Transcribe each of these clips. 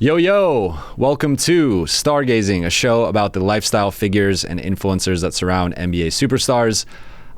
Yo, yo, welcome to Stargazing, a show about the lifestyle figures and influencers that surround NBA superstars.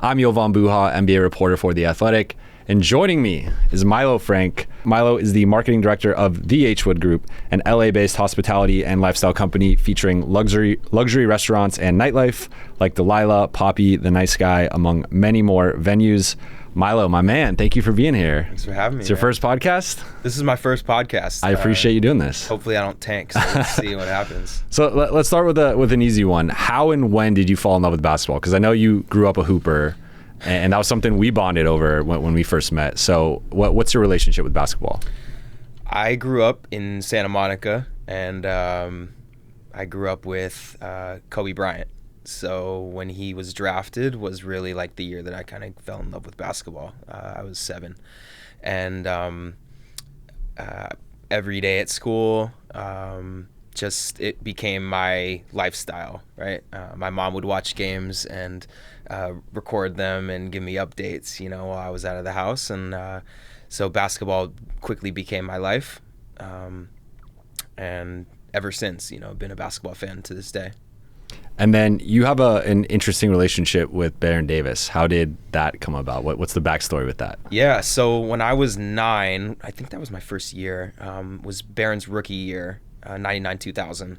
I'm Jovan Buha, NBA reporter for The Athletic, and joining me is Milo Frank. Milo is the marketing director of the H.Wood Group, an LA-based hospitality and lifestyle company featuring luxury restaurants and nightlife like Delilah, Poppy, The Nice Guy, among many more venues. Milo, my man, thank you for being here. Thanks for having me. It's your first podcast? This is my first podcast. I appreciate you doing this. Hopefully I don't tank, so let's see what happens. So let's start with an easy one. How and when did you fall in love with basketball? Because I know you grew up a hooper, and that was something we bonded over when we first met. So what's your relationship with basketball? I grew up in Santa Monica, and I grew up with Kobe Bryant. So when he was drafted was really like the year that I kind of fell in love with basketball. I was 7. And every day at school, just it became my lifestyle, right? My mom would watch games and record them and give me updates, while I was out of the house. And so basketball quickly became my life. And ever since, been a basketball fan to this day. And then you have an interesting relationship with Baron Davis. How did that come about? What's the backstory with that? Yeah, so when I was 9, I think that was my first year, was Baron's rookie year, 99-2000.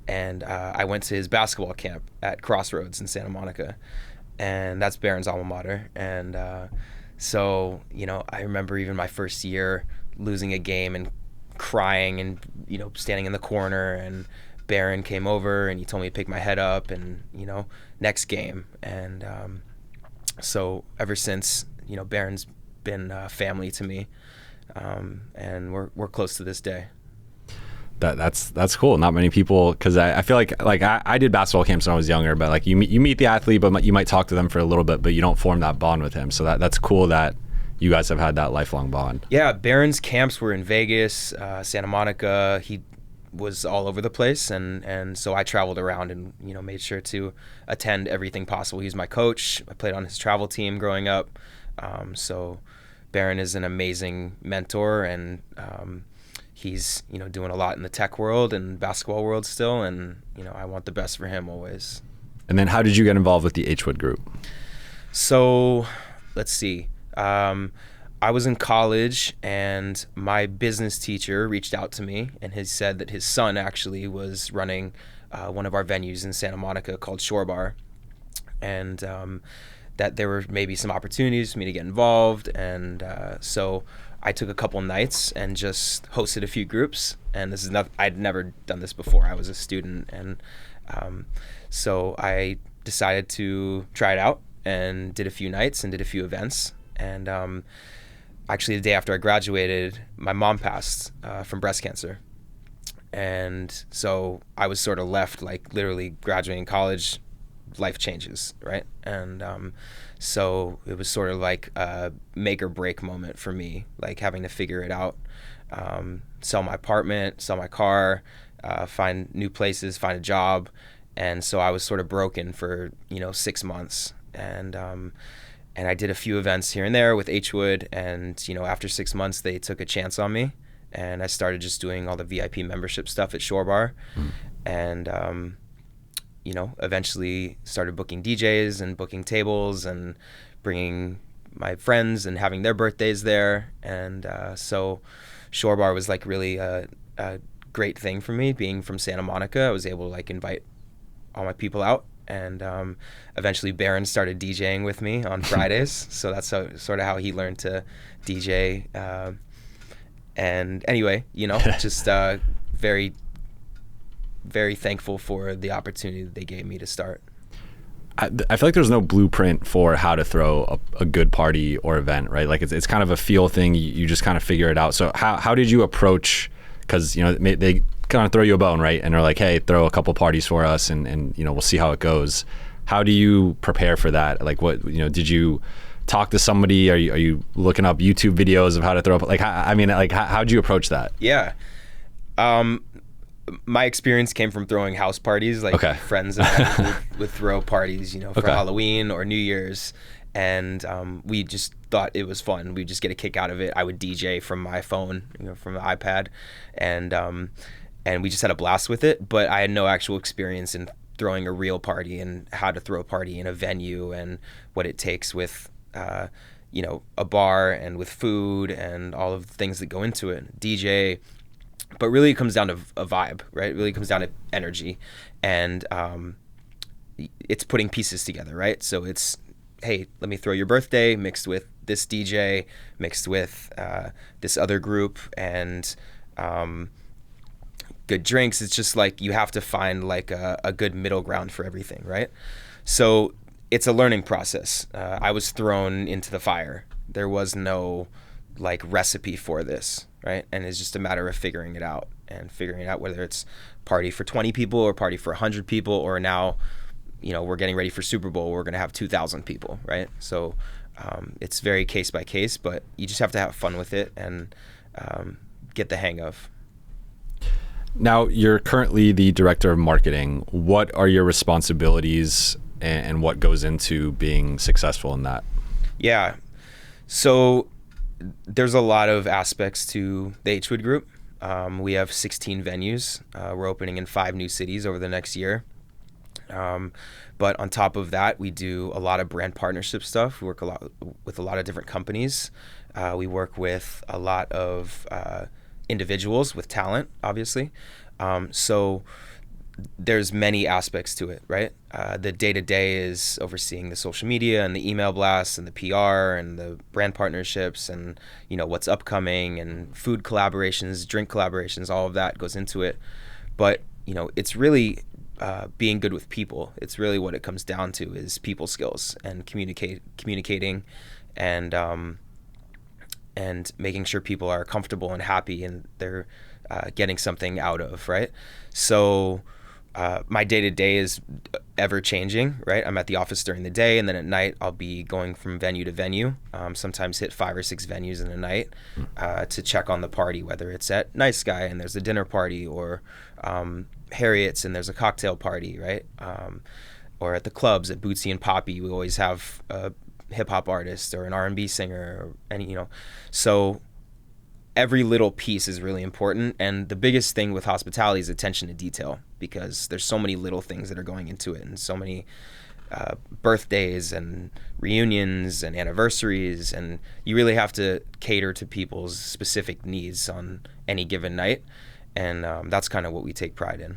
And I went to his basketball camp at Crossroads in Santa Monica. And that's Baron's alma mater. And so, I remember even my first year losing a game and crying and, standing in the corner, and Baron came over and he told me to pick my head up and, next game. And so ever since, Baron's been family to me, and we're close to this day. That's cool. Not many people, because I feel like I did basketball camps when I was younger, but like you meet the athlete, but you might talk to them for a little bit, but you don't form that bond with him. So that's cool that you guys have had that lifelong bond. Yeah, Baron's camps were in Vegas, Santa Monica. He was all over the place, and so I traveled around and made sure to attend everything possible. He's my coach. I played on his travel team growing up, so Baron is an amazing mentor, and he's doing a lot in the tech world and basketball world still, and I want the best for him always. And then how did you get involved with the H.Wood Group? So let's see. I was in college, and my business teacher reached out to me, and he said that his son actually was running one of our venues in Santa Monica called Shore Bar, and that there were maybe some opportunities for me to get involved. And so I took a couple nights and just hosted a few groups. And this is not, I'd never done this before. I was a student, and so I decided to try it out and did a few nights and did a few events. And actually, the day after I graduated, my mom passed from breast cancer. And so I was sort of left, like literally graduating college, life changes, right? And so it was sort of like a make or break moment for me, like having to figure it out, sell my apartment, sell my car, find new places, find a job. And so I was sort of broken for, 6 months. And I did a few events here and there with H.Wood, and after 6 months they took a chance on me, and I started just doing all the VIP membership stuff at Shore Bar, and eventually started booking DJs and booking tables and bringing my friends and having their birthdays there, and so Shore Bar was like really a great thing for me. Being from Santa Monica, I was able to like invite all my people out. And eventually Baron started DJing with me on Fridays. So that's sort of how he learned to DJ. And anyway, just very, very thankful for the opportunity that they gave me to start. I feel like there's no blueprint for how to throw a good party or event, right? Like it's kind of a feel thing. You just kind of figure it out. So how did you approach, because they kind of throw you a bone, right? And they're like, hey, throw a couple parties for us, and we'll see how it goes. How do you prepare for that? Like, what did you talk to somebody? Are you looking up YouTube videos of how to throw up? Like, how'd you approach that? Yeah, my experience came from throwing house parties. Like friends and I would throw parties, for Halloween or New Year's, and we just thought it was fun. We'd just get a kick out of it. I would DJ from my phone, from the iPad, and and we just had a blast with it. But I had no actual experience in throwing a real party and how to throw a party in a venue and what it takes with a bar and with food and all of the things that go into it, DJ. But really it comes down to a vibe, right? It really comes down to energy, and it's putting pieces together, right? So it's, hey, let me throw your birthday mixed with this DJ, mixed with this other group, and good drinks. It's just like you have to find like a good middle ground for everything, right? So it's a learning process. I was thrown into the fire. There was no like recipe for this, right? And it's just a matter of figuring it out whether it's party for 20 people or party for 100 people, or now, we're getting ready for Super Bowl. We're going to have 2,000 people, right? So it's very case by case, but you just have to have fun with it and get the hang of. Now, you're currently the director of marketing. What are your responsibilities and what goes into being successful in that? Yeah. So there's a lot of aspects to the H.Wood group. We have 16 venues. We're opening in 5 new cities over the next year. But on top of that, we do a lot of brand partnership stuff. We work a lot with a lot of different companies. We work with a lot of individuals with talent, obviously. So there's many aspects to it, right? The day-to-day is overseeing the social media and the email blasts and the PR and the brand partnerships and, what's upcoming and food collaborations, drink collaborations, all of that goes into it. But, it's really being good with people. It's really what it comes down to, is people skills and communicating and making sure people are comfortable and happy and they're getting something out of, right? So my day-to-day is ever changing, right? I'm at the office during the day, and then at night I'll be going from venue to venue, sometimes hit 5 or 6 venues in a night to check on the party, whether it's at Nice Guy and there's a dinner party, or Harriet's and there's a cocktail party, right? Or at the clubs at Bootsy and Poppy, we always have a hip-hop artist or an R&B singer, or any, so every little piece is really important. And the biggest thing with hospitality is attention to detail, because there's so many little things that are going into it, and so many birthdays and reunions and anniversaries, and you really have to cater to people's specific needs on any given night. And that's kind of what we take pride in.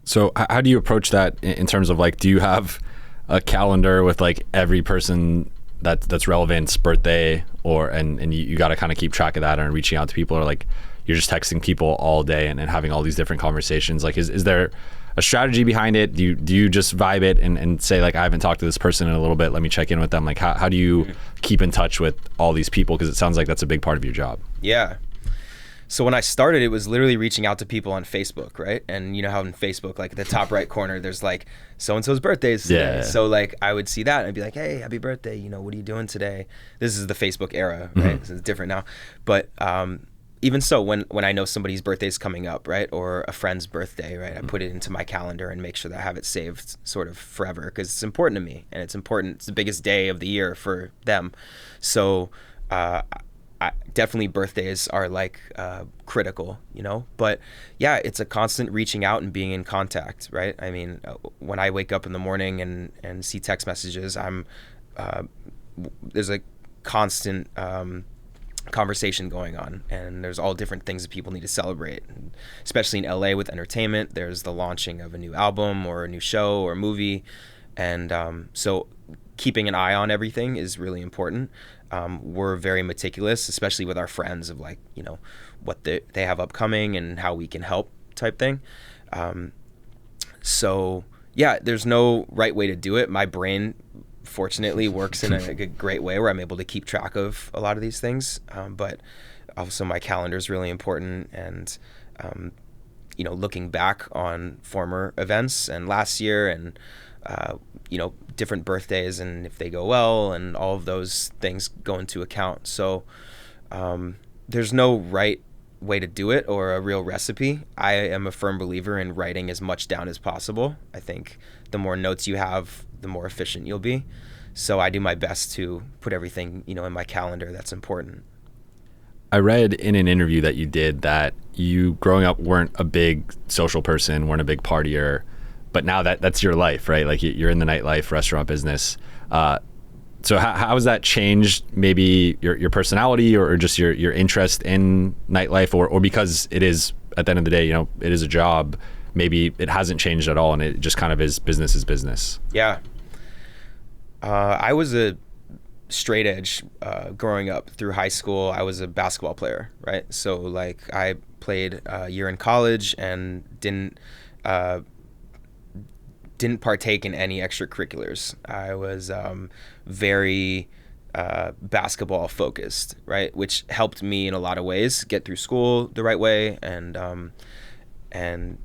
So how do you approach that in terms of, like, do you have a calendar with like every person that's relevant's birthday, and you got to kind of keep track of that and reaching out to people, or like you're just texting people all day and having all these different conversations? Like, is there a strategy behind it? Do you just vibe it and say, like, I haven't talked to this person in a little bit, let me check in with them? Like, how do you keep in touch with all these people? Because it sounds like that's a big part of your job. Yeah. So when I started, it was literally reaching out to people on Facebook, right? And you know how in Facebook, like at the top right corner, there's like so-and-so's birthdays today. Yeah. So like I would see that and I'd be like, hey, happy birthday. What are you doing today? This is the Facebook era, right? Mm-hmm. So it's different now. But even so, when I know somebody's birthday is coming up, right? Or a friend's birthday, right? I put it into my calendar and make sure that I have it saved sort of forever, because it's important to me, and it's important. It's the biggest day of the year for them. So definitely birthdays are like critical, but yeah, it's a constant reaching out and being in contact, right? I mean, when I wake up in the morning and see text messages, there's a constant conversation going on, and there's all different things that people need to celebrate. And especially in LA with entertainment, there's the launching of a new album or a new show or movie, and so keeping an eye on everything is really important. We're very meticulous, especially with our friends, of like, what they have upcoming and how we can help type thing. So yeah, there's no right way to do it. My brain fortunately works in a great way where I'm able to keep track of a lot of these things. But also my calendar is really important, and looking back on former events and last year, and different birthdays, and if they go well, and all of those things go into account. So there's no right way to do it or a real recipe. I am a firm believer in writing as much down as possible. I think the more notes you have, the more efficient you'll be. So I do my best to put everything, in my calendar that's important. I read in an interview that you did that you growing up weren't a big social person, weren't a big partier, but now that's your life, right? Like you're in the nightlife restaurant business. So how has that changed maybe your personality or just your interest in nightlife, or because it is, at the end of the day, you know, it is a job, maybe it hasn't changed at all and it just kind of is business? Yeah. I was a straight edge growing up through high school. I was a basketball player, right? So like I played a year in college and didn't partake in any extracurriculars. I was very basketball focused, right? Which helped me in a lot of ways get through school the right way, and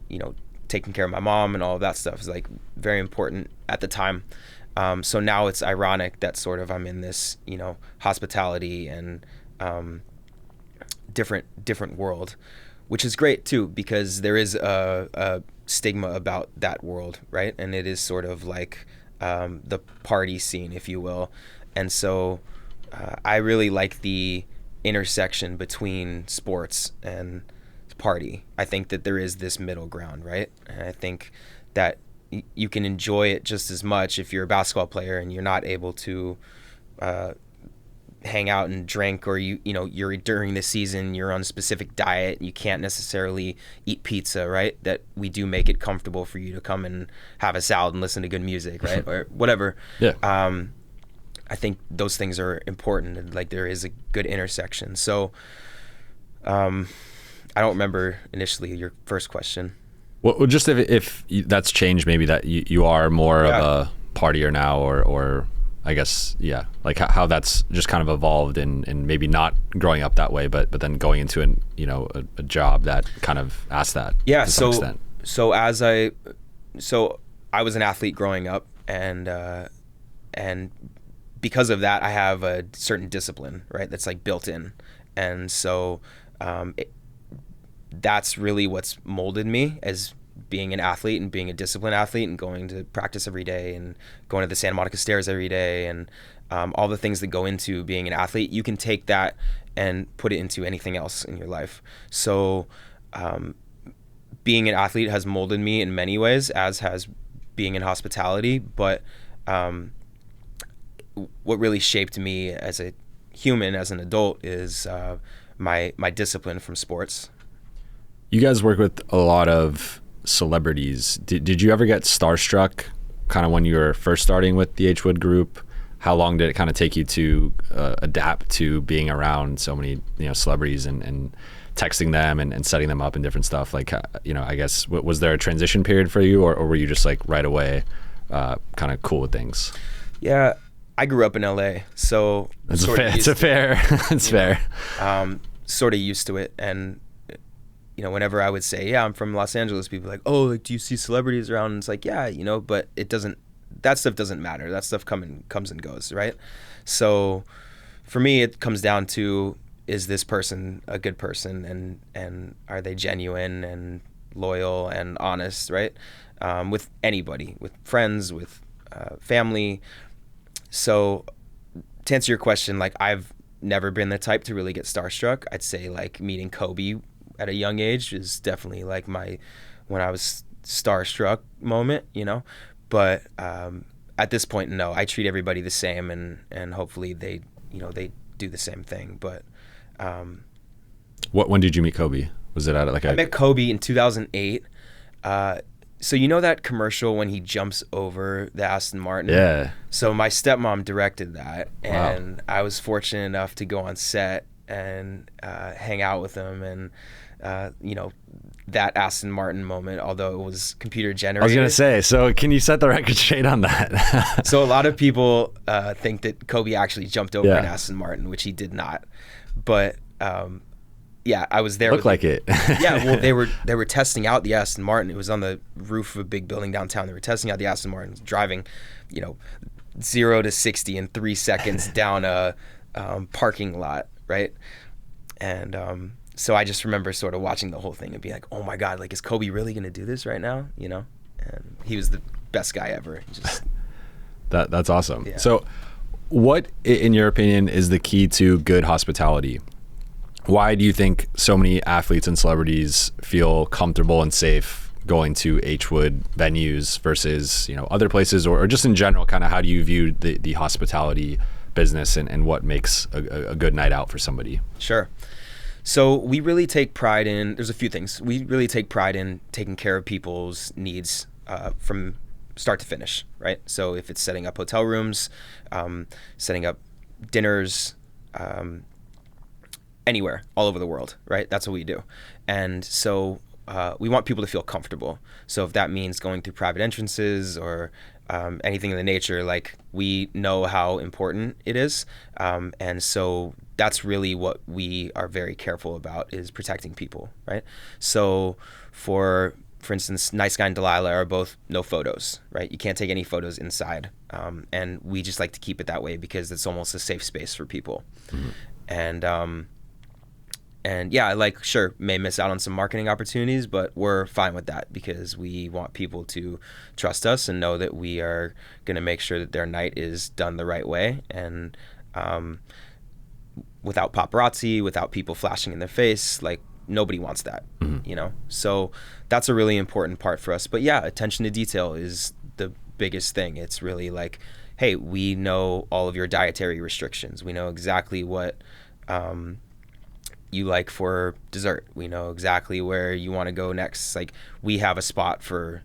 you know, taking care of my mom and all of that stuff is like very important at the time. So now it's ironic that sort of I'm in this, you know, hospitality and different world, which is great too, because there is a stigma about that world, right? And it is sort of like the party scene, if you will. And so I really like the intersection between sports and party. I think that there is this middle ground, right? And I think that you can enjoy it just as much if you're a basketball player and you're not able to hang out and drink, or you know you're during the season, you're on a specific diet, you can't necessarily eat pizza, right? That we do make it comfortable for you to come and have a salad and listen to good music, right? Or whatever. Yeah. I think those things are important, and like there is a good intersection. So I don't remember initially your first question. Well, just if that's changed, maybe that you are more of a partier now, or I guess, yeah, like how that's just kind of evolved and maybe not growing up that way, but then going into a job that kind of asks that. Yeah. To some extent. So I was an athlete growing up, and because of that, I have a certain discipline, right? That's like built in. And so, that's really what's molded me as being an athlete and being a disciplined athlete and going to practice every day and going to the Santa Monica stairs every day, and all the things that go into being an athlete. You can take that and put it into anything else in your life. So being an athlete has molded me in many ways, as has being in hospitality. But what really shaped me as a human, as an adult, is my discipline from sports. You guys work with a lot of celebrities. Did you ever get starstruck kind of when you were first starting with the H.Wood group? How long did it kind of take you to adapt to being around so many, you know, celebrities and texting them and setting them up and different stuff? Like, you know, I guess, was there a transition period for you, or were you just like right away kind of cool with things? Yeah, I grew up in LA, so it's fair. Sort of used to it. And you know, whenever I would say, yeah, I'm from Los Angeles, people are like, oh, like, do you see celebrities around? And it's like, yeah, you know, but that stuff doesn't matter. That stuff comes and goes, right? So for me, it comes down to, is this person a good person, and are they genuine and loyal and honest, right? With anybody, with friends, with family. So to answer your question, like, I've never been the type to really get starstruck. I'd say like meeting Kobe at a young age is definitely like when I was starstruck moment, you know. But at this point, no, I treat everybody the same, and hopefully they do the same thing. But when did you meet Kobe? Was it at like I met Kobe in 2008. So you know that commercial when he jumps over the Aston Martin? Yeah. So my stepmom directed that, and wow. I was fortunate enough to go on set and hang out with him, and you know, that Aston Martin moment, although it was computer generated. I was gonna say, so can you set the record straight on that? So a lot of people think that Kobe actually jumped over an Aston Martin, which he did not. But yeah, I was there. Looked like it. Yeah, well, they were testing out the Aston Martin. It was on the roof of a big building downtown. They were testing out the Aston Martin, driving, you know, 0 to 60 in 3 seconds down a parking lot, right? And so I just remember sort of watching the whole thing and being like, oh my God, like, is Kobe really going to do this right now? You know? And he was the best guy ever. Just that's awesome. Yeah. So what, in your opinion, is the key to good hospitality? why do you think so many athletes and celebrities feel comfortable and safe going to H.Wood venues versus, other places, or just in general, kind of how do you view the hospitality business and what makes a good night out for somebody? Sure. So we really take pride in, there's a few things. We really take pride in taking care of people's needs from start to finish, right? So if it's setting up hotel rooms, setting up dinners, anywhere, all over the world, right? That's what we do. And so we want people to feel comfortable. So if that means going through private entrances or anything in the nature, like, we know how important it is. And so that's really what we are very careful about, is protecting people, right? So for instance, Nice Guy and Delilah are both no photos, right? You can't take any photos inside. And we just like to keep it that way because it's almost a safe space for people. Mm-hmm. And yeah, like, sure, may miss out on some marketing opportunities, but we're fine with that because we want people to trust us and know that we are going to make sure that their night is done the right way, and without paparazzi, without people flashing in their face. Like, nobody wants that, So that's a really important part for us. But yeah, attention to detail is the biggest thing. It's really like, hey, we know all of your dietary restrictions. We know exactly what you like for dessert. We know exactly where you want to go next. Like, we have a spot for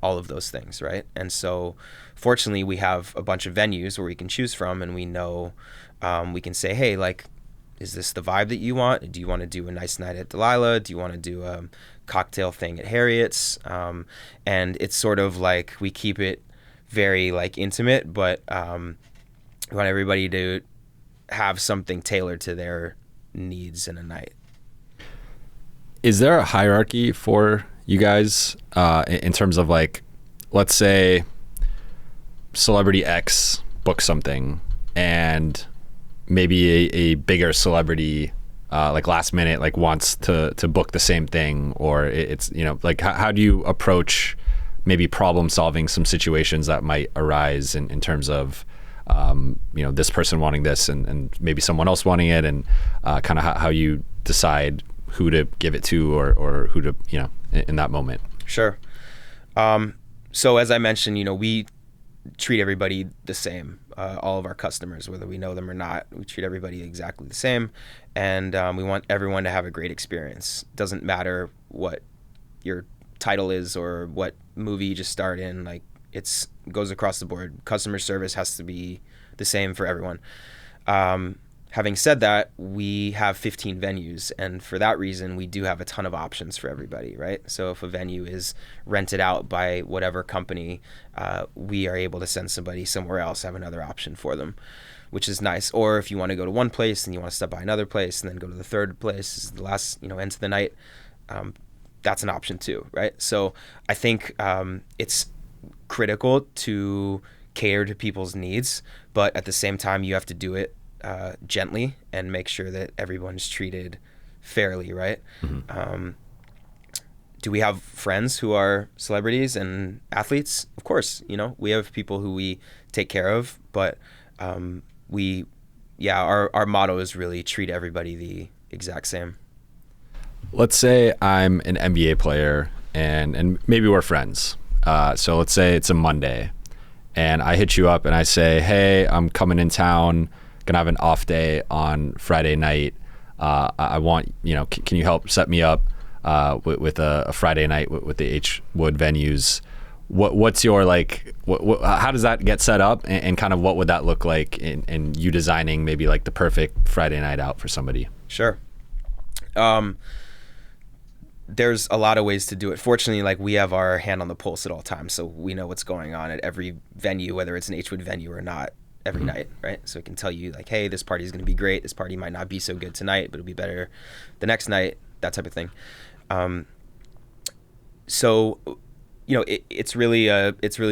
all of those things, right? And so fortunately we have a bunch of venues where we can choose from, and we know we can say, hey, like, is this the vibe that you want? Do you want to do a nice night at Delilah? Do you want to do a cocktail thing at Harriet's? And it's sort of like, we keep it very like intimate, but we want everybody to have something tailored to their needs in a night. Is there a hierarchy for you guys in terms of, like, let's say celebrity X books something and maybe a bigger celebrity like last minute, like, wants to book the same thing, or it's, like, how do you approach maybe problem solving some situations that might arise in terms of this person wanting this and maybe someone else wanting it, and kind of how you decide who to give it to or who to, in that moment? Sure. So as I mentioned, we treat everybody the same. All of our customers, whether we know them or not, we treat everybody exactly the same. And we want everyone to have a great experience. Doesn't matter what your title is or what movie you just starred in. Like, it goes across the board. Customer service has to be the same for everyone. Having said that, we have 15 venues, and for that reason, we do have a ton of options for everybody, right? So if a venue is rented out by whatever company, we are able to send somebody somewhere else, have another option for them, which is nice. Or if you want to go to one place and you want to stop by another place and then go to the third place, the last, end of the night, that's an option too, right? So I think it's critical to cater to people's needs, but at the same time, you have to do it gently and make sure that everyone's treated fairly, right? Mm-hmm. Do we have friends who are celebrities and athletes? Of course, we have people who we take care of, but our motto is really treat everybody the exact same. Let's say I'm an NBA player and maybe we're friends. So let's say it's a Monday and I hit you up and I say, hey, I'm coming in town, gonna have an off day on Friday night. I want, can you help set me up with a Friday night with the H.Wood venues? What's your, like, how does that get set up, and kind of what would that look like in you designing maybe like the perfect Friday night out for somebody? Sure. There's a lot of ways to do it. Fortunately, like, we have our hand on the pulse at all times, so we know what's going on at every venue, whether it's an H.Wood venue or not, every night, right? So it can tell you, like, hey, this party is going to be great. This party might not be so good tonight, but it'll be better the next night, that type of thing. So, it's really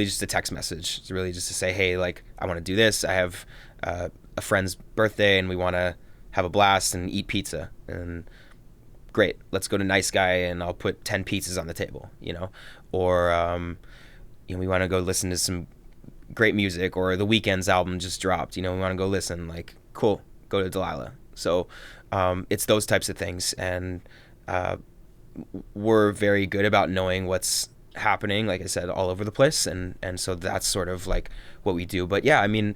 just a text message. It's really just to say, hey, like, I want to do this. I have a friend's birthday and we want to have a blast and eat pizza. And great, let's go to Nice Guy and I'll put 10 pizzas on the table, or, we want to go listen to some great music, or The Weeknd's album just dropped, we want to go listen, like, cool, go to Delilah. So it's those types of things, and we're very good about knowing what's happening, like I said, all over the place, and so that's sort of like what we do. But yeah, I mean,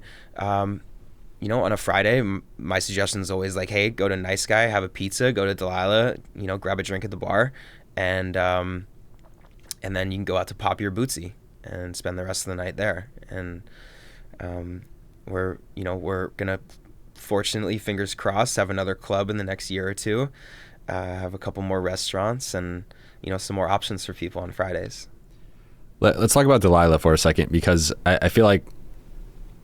you know, on a Friday, my suggestion is always like, hey, go to Nice Guy, have a pizza, go to Delilah, you know, grab a drink at the bar, and then you can go out to Pop Your Bootsy and spend the rest of the night there. And we're gonna, fortunately, fingers crossed, have another club in the next year or two, have a couple more restaurants, and you know, some more options for people on Fridays. Let's talk about Delilah for a second, because I feel like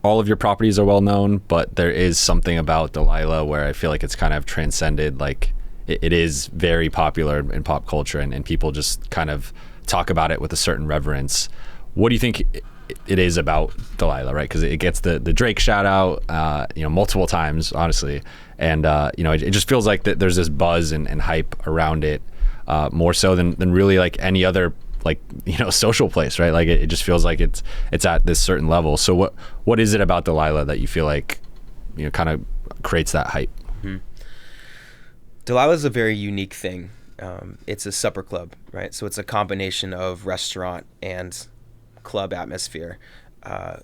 all of your properties are well known, but there is something about Delilah where I feel like it's kind of transcended. Like it is very popular in pop culture, and people just kind of talk about it with a certain reverence. What do you think it is about Delilah, right? Because it gets the Drake shout out, you know, multiple times, honestly. And, you know, it just feels like that there's this buzz and hype around it, more so than really like any other, like, you know, social place, right? Like it just feels like it's at this certain level. So what is it about Delilah that you feel like, you know, kind of creates that hype? Mm-hmm. Delilah is a very unique thing. It's a supper club, right? So it's a combination of restaurant and club atmosphere,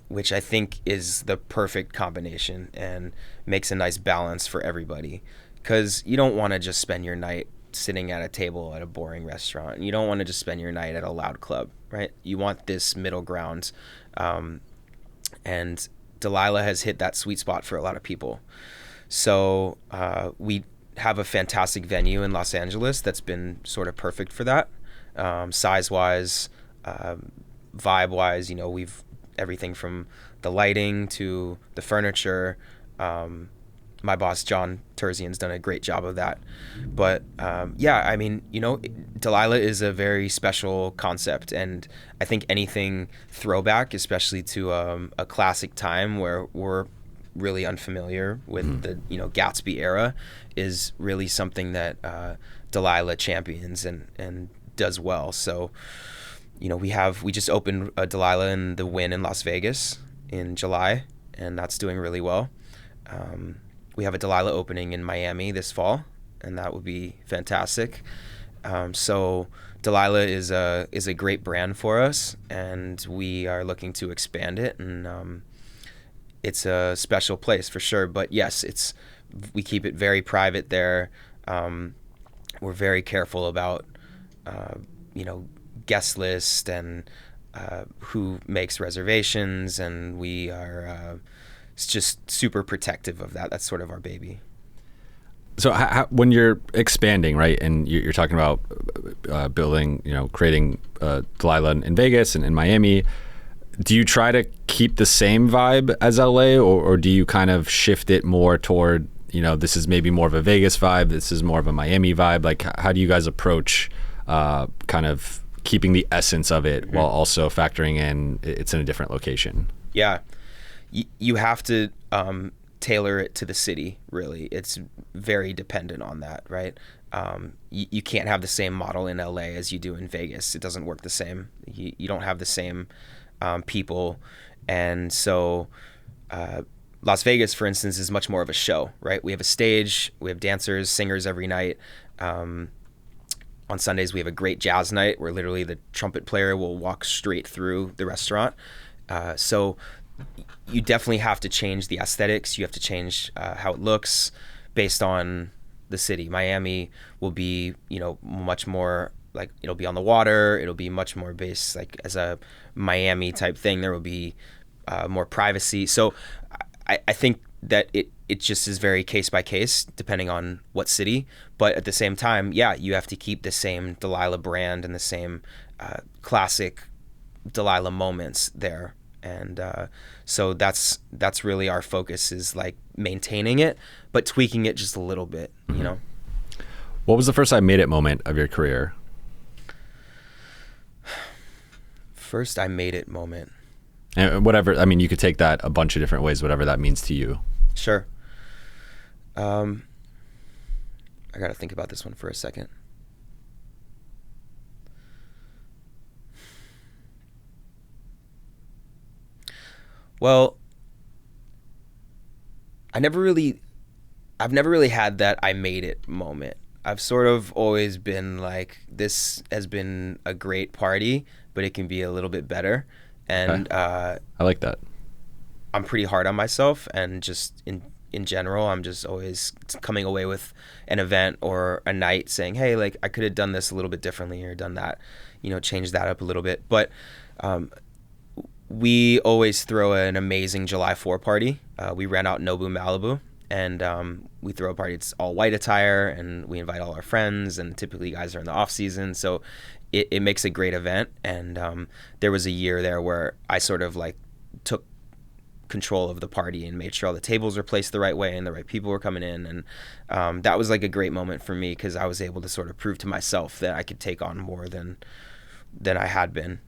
which I think is the perfect combination and makes a nice balance for everybody. Because you don't want to just spend your night sitting at a table at a boring restaurant, and you don't want to just spend your night at a loud club, right? You want this middle ground, and Delilah has hit that sweet spot for a lot of people. So we have a fantastic venue in Los Angeles that's been sort of perfect for that, size-wise, vibe-wise. You know, we've everything from the lighting to the furniture. My boss, John Terzian's done a great job of that. But yeah, I mean, you know, Delilah is a very special concept. And I think anything throwback, especially to a classic time where we're really unfamiliar with the, you know, Gatsby era, is really something that Delilah champions and does well. So, you know, we just opened a Delilah in the Wynn in Las Vegas in July, and that's doing really well. We have a Delilah opening in Miami this fall, and that would be fantastic. So Delilah is a great brand for us, and we are looking to expand it, and it's a special place for sure. But yes, we keep it very private there. We're very careful about you know, guest list and who makes reservations, and we are it's just super protective of that. That's sort of our baby. So when you're expanding, right, and you're talking about building, you know, creating Delilah in Vegas and in Miami, do you try to keep the same vibe as LA, or do you kind of shift it more toward, you know, this is maybe more of a Vegas vibe, this is more of a Miami vibe? Like, how do you guys approach kind of keeping the essence of it while also factoring in it's in a different location? Yeah. You have to tailor it to the city, really. It's very dependent on that, right? You can't have the same model in LA as you do in Vegas. It doesn't work the same. You don't have the same people. And so Las Vegas, for instance, is much more of a show, right? We have a stage, we have dancers, singers every night. On Sundays, we have a great jazz night where literally the trumpet player will walk straight through the restaurant. So you definitely have to change the aesthetics. You have to change how it looks based on the city. Miami will be, you know, much more like, it'll be on the water. It'll be much more based like as a Miami type thing. There will be more privacy. So I think that it just is very case by case depending on what city. But at the same time, yeah, you have to keep the same Delilah brand and the same classic Delilah moments there. And so that's really our focus, is like maintaining it, but tweaking it just a little bit, you know? What was the first I made it moment of your career? First I made it moment. And whatever, I mean, you could take that a bunch of different ways, whatever that means to you. Sure. I got to think about this one for a second. Well, I never really I've never really had that I made it moment. I've sort of always been like, this has been a great party, but it can be a little bit better. And I like that. I'm pretty hard on myself, and just in general, I'm just always coming away with an event or a night saying, hey, like I could have done this a little bit differently or done that, change that up a little bit. But we always throw an amazing July 4 party. We rent out Nobu Malibu, and we throw a party. It's all white attire, and we invite all our friends, and typically guys are in the off season, so it makes a great event. And there was a year there where I sort of like took control of the party and made sure all the tables were placed the right way and the right people were coming in, and that was like a great moment for me, because I was able to sort of prove to myself that I could take on more than I had been.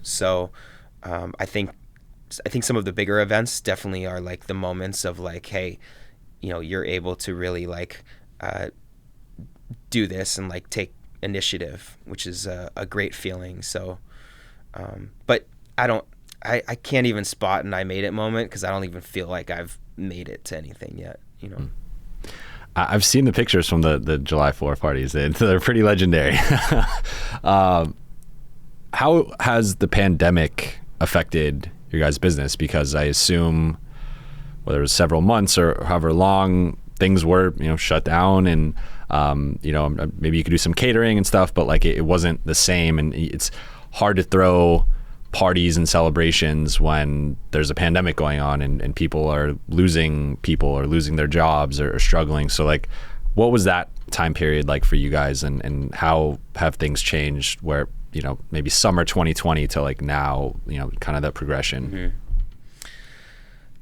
So I think some of the bigger events definitely are like the moments of like, hey, you're able to really like do this and like take initiative, which is a great feeling. So but I can't even spot an I made it moment, because I don't even feel like I've made it to anything yet. I've seen the pictures from the July 4 parties. They're pretty legendary. How has the pandemic affected your guys' business? Because I assume whether it was several months or however long, things were shut down, and maybe you could do some catering and stuff, but like it wasn't the same, and it's hard to throw parties and celebrations when there's a pandemic going on and people are losing their jobs or struggling. So like, what was that time period like for you guys, and how have things changed where maybe summer 2020 to like now, kind of that progression? Mm-hmm.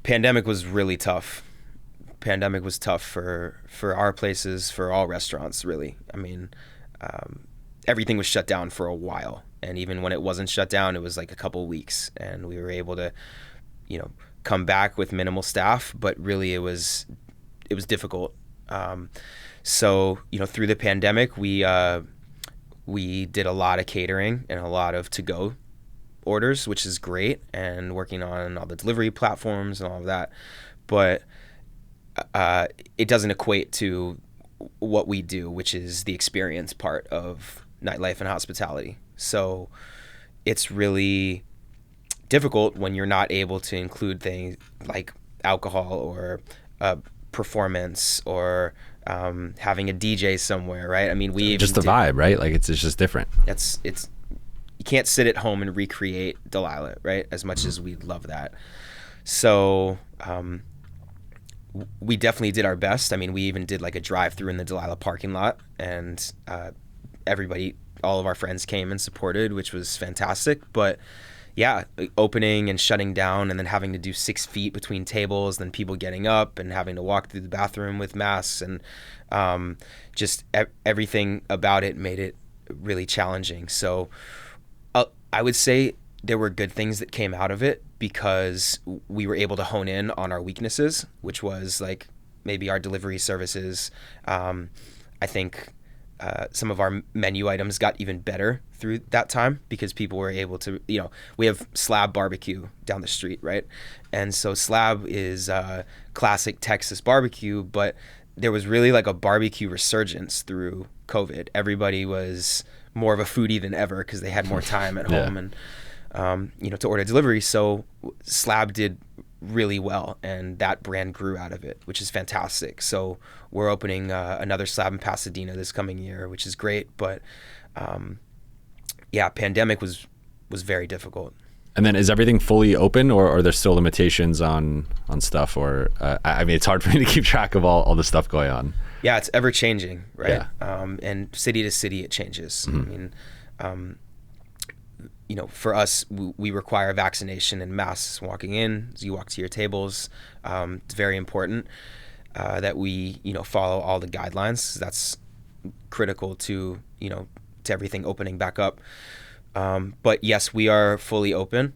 Pandemic was really tough. Pandemic was tough for our places, for all restaurants, really. I mean, everything was shut down for a while. And even when it wasn't shut down, it was like a couple weeks, and we were able to, come back with minimal staff, but really it was difficult. So, through the pandemic, we did a lot of catering and a lot of to-go orders, which is great, and working on all the delivery platforms and all of that. But it doesn't equate to what we do, which is the experience part of nightlife and hospitality. So it's really difficult when you're not able to include things like alcohol or performance or having a DJ somewhere, right? I mean, we just the vibe, right? Like it's just different. It's you can't sit at home and recreate Delilah, right? As much as we'd love that. So we definitely did our best. I mean, we even did like a drive-through in the Delilah parking lot, and all of our friends came and supported, which was fantastic. But yeah, opening and shutting down, and then having to do 6 feet between tables, then people getting up and having to walk through the bathroom with masks, and just everything about it made it really challenging. So I would say there were good things that came out of it, because we were able to hone in on our weaknesses, which was like maybe our delivery services. I think some of our menu items got even better through that time, because people were able to, we have Slab barbecue down the street, right? And so Slab is classic Texas barbecue, but there was really like a barbecue resurgence through COVID. Everybody was more of a foodie than ever, because they had more time at home and to order delivery. So Slab did really well, and that brand grew out of it, which is fantastic. So we're opening another Slab in Pasadena this coming year, which is great. But pandemic was very difficult. And then is everything fully open, or are there still limitations on stuff? Or I mean, it's hard for me to keep track of all the stuff going on. Yeah, it's ever changing, right? Yeah. And city to city, it changes. Mm-hmm. I mean, for us, we require vaccination and masks walking in as you walk to your tables. It's very important that we, follow all the guidelines. That's critical to, to everything opening back up. But yes, we are fully open.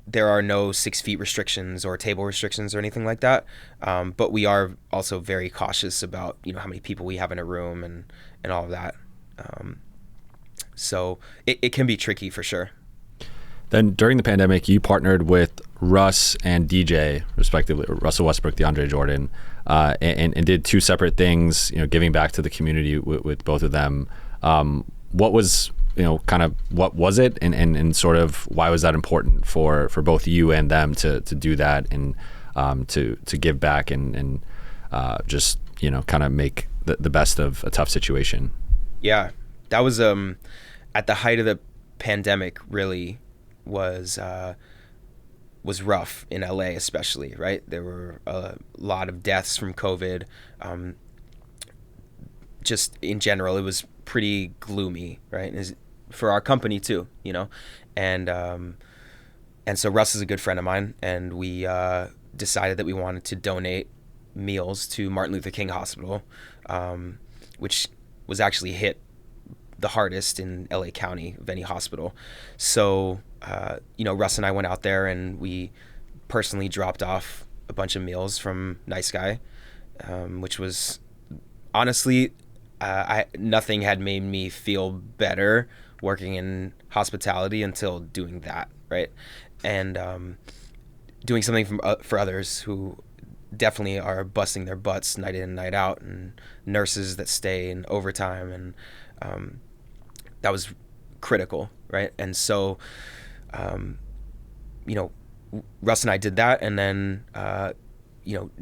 There are no 6 feet restrictions or table restrictions or anything like that. But we are also very cautious about, how many people we have in a room and all of that. So it can be tricky for sure. Then during the pandemic, you partnered with Russ and DJ, respectively, Russell Westbrook, DeAndre Jordan, and did two separate things, giving back to the community with both of them. What was, what was it, and sort of why was that important for both you and them to do that and to give back and just, kind of make the best of a tough situation? Yeah, that was at the height of the pandemic, really was rough in LA, especially, right? There were a lot of deaths from COVID. Just in general, it was pretty gloomy, right? For our company too, and so Russ is a good friend of mine, and we decided that we wanted to donate meals to Martin Luther King Hospital, which was actually hit the hardest in LA County of any hospital. So, Russ and I went out there and we personally dropped off a bunch of meals from Nice Guy, which was honestly, nothing had made me feel better working in hospitality until doing that, right? And doing something for others who definitely are busting their butts night in and night out, and nurses that stay in overtime, and that was critical, right? And so, Russ and I did that, and then,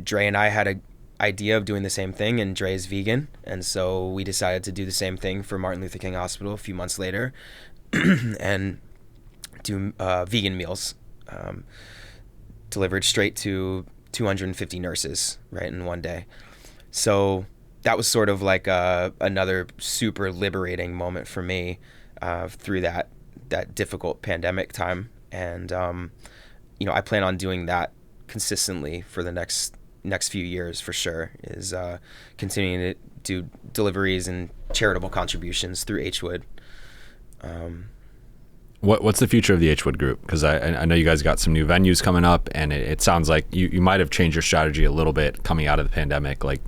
Dre and I had an idea of doing the same thing, and Dre is vegan, and so we decided to do the same thing for Martin Luther King Hospital a few months later, and do vegan meals delivered straight to 250 nurses, right, in one day. So that was sort of like another super liberating moment for me through that difficult pandemic time. And, I plan on doing that consistently for the next few years for sure, is continuing to do deliveries and charitable contributions through H.Wood. What's the future of the H.Wood group? Because I know you guys got some new venues coming up, and it sounds like you might have changed your strategy a little bit coming out of the pandemic. Like,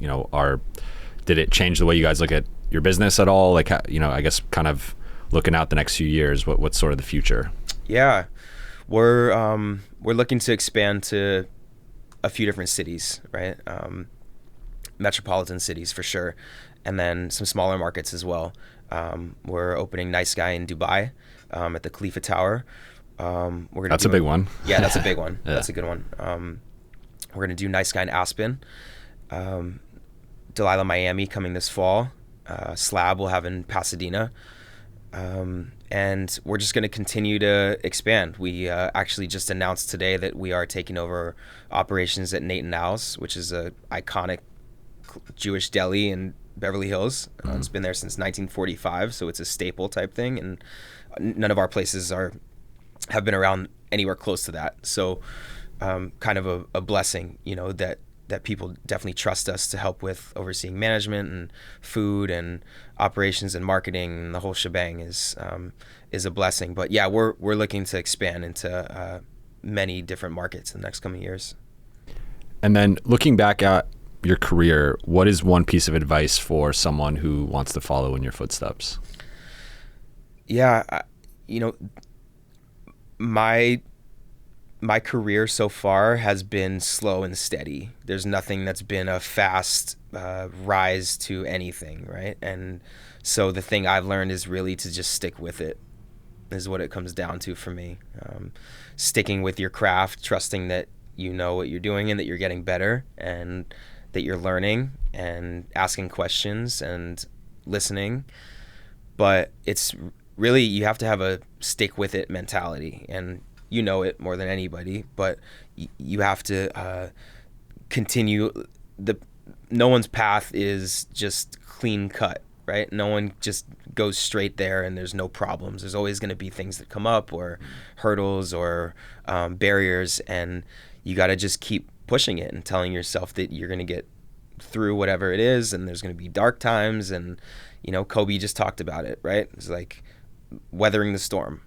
did it change the way you guys look at your business at all? Like, I guess kind of looking out the next few years, what's sort of the future? Yeah, we're looking to expand to a few different cities, right? Metropolitan cities for sure, and then some smaller markets as well. We're opening Nice Guy in Dubai, at the Khalifa Tower. That's a big one. Yeah, that's a big one. Yeah. That's a good one. We're going to do Nice Guy in Aspen. Delilah, Miami coming this fall. Slab we'll have in Pasadena. And we're just going to continue to expand. We actually just announced today that we are taking over operations at Nate and Al's, which is a iconic Jewish deli in Beverly Hills. It's been there since 1945, so it's a staple type thing, and none of our places have been around anywhere close to that. So kind of a blessing, that people definitely trust us to help with overseeing management and food and operations and marketing, and the whole shebang is a blessing. But yeah, we're looking to expand into many different markets in the next coming years. And then looking back at your career, what is one piece of advice for someone who wants to follow in your footsteps? Yeah, my career so far has been slow and steady. There's nothing that's been a fast rise to anything, right? And so the thing I've learned is really to just stick with it, is what it comes down to for me. Sticking with your craft, trusting that you know what you're doing and that you're getting better, and that you're learning and asking questions and listening. But it's really, you have to have a stick with it mentality, and you know it more than anybody, but you have to continue. No one's path is just clean cut, right? No one just goes straight there and there's no problems. There's always going to be things that come up, or hurdles, or barriers, and you got to just keep pushing it and telling yourself that you're going to get through whatever it is, and there's going to be dark times. And Kobe just talked about it, right? It's like weathering the storm.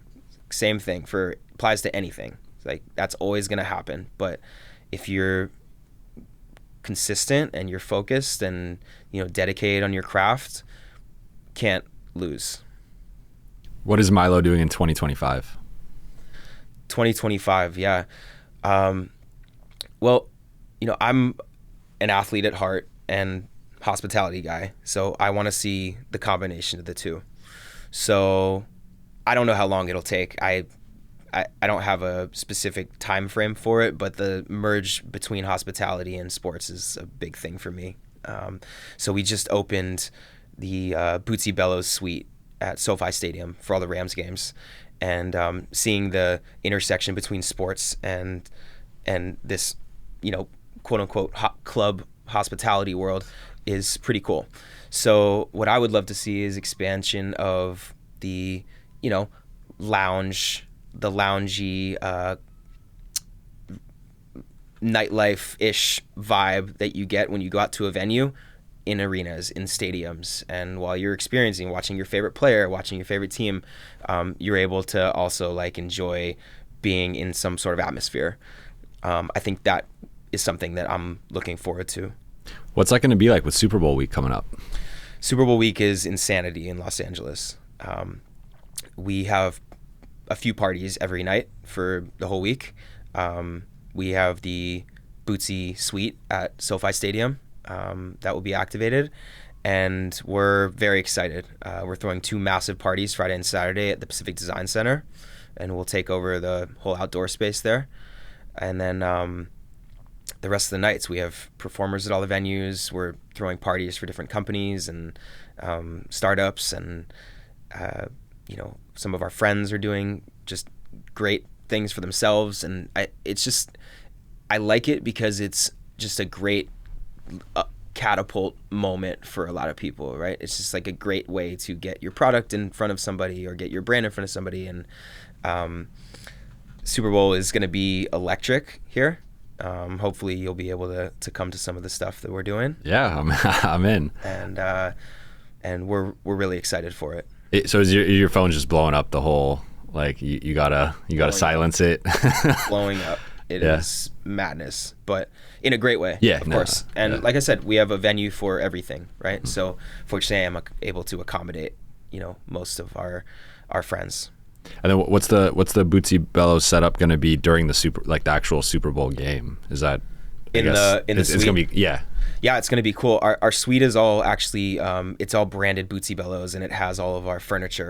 Same thing applies to anything. It's like, that's always going to happen. But if you're consistent and you're focused and dedicated on your craft, can't lose. What is Milo doing in 2025? 2025, yeah. Well, I'm an athlete at heart and hospitality guy, so I want to see the combination of the two. So I don't know how long it'll take. I don't have a specific time frame for it, but the merge between hospitality and sports is a big thing for me. So we just opened the Bootsy Bellows suite at SoFi Stadium for all the Rams games, and seeing the intersection between sports and this, quote unquote club hospitality world is pretty cool. So what I would love to see is expansion of the, loungy nightlife-ish vibe that you get when you go out to a venue, in arenas, in stadiums, and while you're watching your favorite player, watching your favorite team, you're able to also enjoy being in some sort of atmosphere. I think that is something that I'm looking forward to. What's that going to be like with Super Bowl week coming up? Super Bowl week is insanity in Los Angeles. We have a few parties every night for the whole week. We have the Bootsy Suite at SoFi Stadium that will be activated, and we're very excited. We're throwing 2 massive parties Friday and Saturday at the Pacific Design Center, and we'll take over the whole outdoor space there. And then the rest of the nights, we have performers at all the venues. We're throwing parties for different companies and startups, and some of our friends are doing just great things for themselves, and I like it because it's just a great catapult moment for a lot of people, right? It's just a great way to get your product in front of somebody or get your brand in front of somebody, and Super Bowl is going to be electric here. Hopefully you'll be able to come to some of the stuff that we're doing. Yeah, I'm in. And we're really excited for it. So is your phone just blowing up the whole, you gotta silence it? Blowing up. It is madness, but in a great way, of course. And like I said, we have a venue for everything, right? So fortunately, I'm able to accommodate, most of our friends. And then what's the Bootsy Bellows setup going to be during the actual Super Bowl game? Is that in the suite? It's going to be it's going to be cool. Our suite is all actually it's all branded Bootsy Bellows, and it has all of our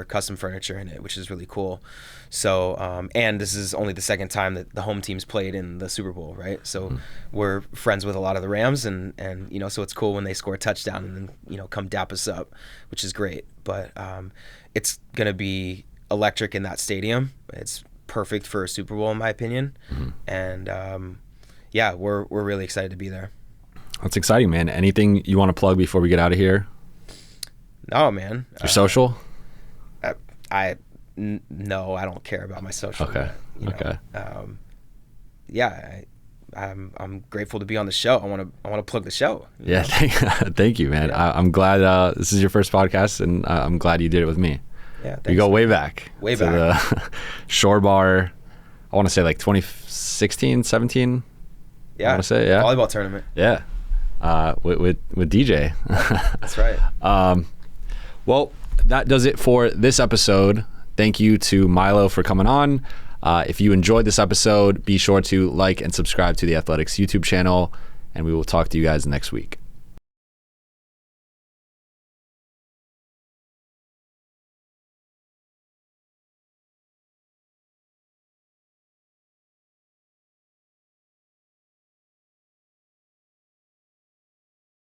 custom furniture in it, which is really cool. So and this is only the second time that the home team's played in the Super Bowl, right? So we're friends with a lot of the Rams, and so it's cool when they score a touchdown and then come dap us up, which is great. But it's going to be electric in that stadium. It's perfect for a Super Bowl in my opinion. And we're really excited to be there. That's exciting, man. Anything you want to plug before we get out of here? No, man. Your social? No, I don't care about my social. Okay. Okay. I'm grateful to be on the show. I want to plug the show. Yeah. Thank you, man. Yeah. I'm glad this is your first podcast, and I'm glad you did it with me. Yeah. We go way back. Way to back. The Shore Bar. I want to say 2016, 17. Yeah. I want to say volleyball tournament. Yeah. With DJ. That's right. Well, that does it for this episode. Thank you to Milo for coming on. If you enjoyed this episode, be sure to like and subscribe to the Athletics YouTube channel, and we will talk to you guys next week.